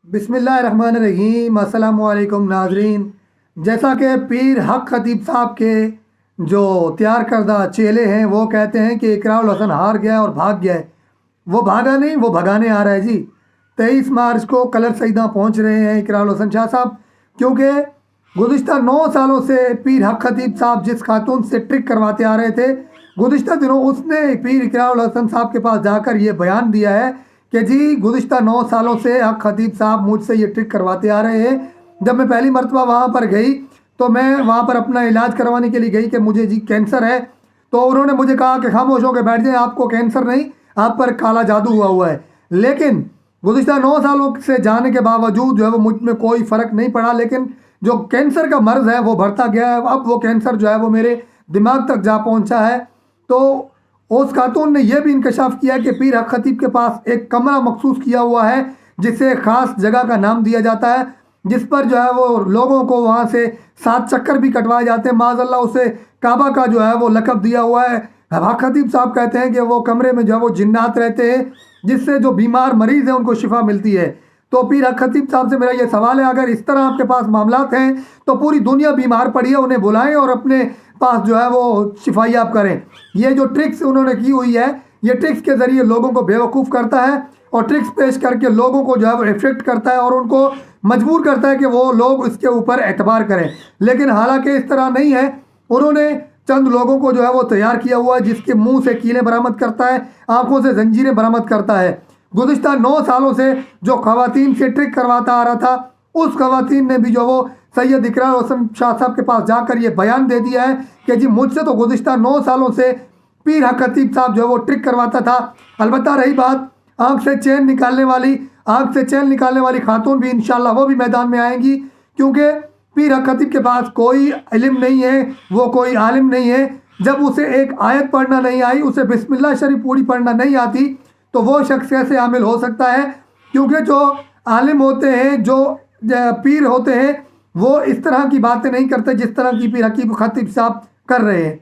बिस्मिल्लाहिर्रहमानिर्रहीम। अस्सलामु अलैकुम नाजरीन। जैसा कि पीर हक खतीब साहब के जो तैयार करदा चेले हैं वो कहते हैं कि इकरारुल हसन हार गया और भाग गया है। वो भागा नहीं, वो भगाने आ रहा है जी। 23 मार्च को कलर सईदा पहुंच रहे हैं इकरारुल हसन शाह साहब, क्योंकि गुज़िश्ता 9 सालों से पीर हक खतीब साहब जिस खातून से ट्रिक करवाते आ रहे थे, गुज़िश्ता दिनों उसने पीर इकरारुल हसन साहब के पास जाकर ये बयान दिया है कि जी गुज़िश्ता 9 सालों से हक खतीब साहब मुझसे ये ट्रिक करवाते आ रहे हैं। जब मैं पहली मरतबा वहाँ पर गई तो मैं वहाँ पर अपना इलाज करवाने के लिए गई कि मुझे जी कैंसर है, तो उन्होंने मुझे कहा कि खामोश होकर बैठ जाए, आपको कैंसर नहीं, आप पर काला जादू हुआ है। लेकिन गुज़िश्ता 9 सालों से जाने के बावजूद जो है वो मुझ में कोई फ़र्क नहीं पड़ा, लेकिन जो कैंसर का मर्ज़ है वो बढ़ता गया है। अब वो कैंसर जो है वो मेरे दिमाग तक जा पहुँचा है। तो उस खातून ने यह भी इंकशाफ किया कि पीर हक खतीब के पास एक कमरा मखसूस किया हुआ है जिसे ख़ास जगह का नाम दिया जाता है, जिस पर जो है वो लोगों को वहाँ से 7 चक्कर भी कटवाए जाते हैं। माज़अल्लाह उसे काबा का जो है वो लक़ब दिया हुआ है। हक खतीब साहब कहते हैं कि वो कमरे में जो है वो जिन्नात रहते हैं, जिससे जो बीमार मरीज़ है उनको शिफा मिलती है। तो पीर हक खतीब साहब से मेरा ये सवाल है, अगर इस तरह आपके पास मामलात हैं तो पूरी दुनिया बीमार पड़ी है, उन्हें बुलाएं और अपने पास जो है वो शिफायाब करें। ये जो ट्रिक्स उन्होंने की हुई है, ये ट्रिक्स के ज़रिए लोगों को बेवकूफ़ करता है और ट्रिक्स पेश करके लोगों को जो है वो इफेक्ट करता है और उनको मजबूर करता है कि वो लोग इसके ऊपर एतबार करें। लेकिन हालांकि इस तरह नहीं है। उन्होंने चंद लोगों को जो है वो तैयार किया हुआ है, जिसके मुंह से कीलें बरामद करता है, आंखों से जंजीरें बरामद करता है। गुज़िश्ता 9 सालों से जो ख़वातीन से ट्रिक करवाता आ रहा था, उस ख़वातीन ने भी जो वो सैयद इकरारुल हसन शाह साहब के पास जाकर ये बयान दे दिया है कि जी मुझसे तो गुज़िश्ता 9 सालों से पीर हक खतीब साहब जो है वो ट्रिक करवाता था। अलबत्ता रही बात आँख से चैन निकालने वाली खातून भी इंशाल्लाह वो भी मैदान में आएंगी, क्योंकि पीर हक खतीब के पास कोई इल्म नहीं है, वो कोई आलिम नहीं है। जब उसे एक आयत पढ़ना नहीं आई, उसे बिस्मिल्लाह शरीफ पूरी पढ़ना नहीं आती, तो वो शख्स कैसे आमिल हो सकता है? क्योंकि जो आलिम होते हैं, जो पीर होते हैं, वो इस तरह की बातें नहीं करते जिस तरह की पीर हक खतीब साहब कर रहे हैं।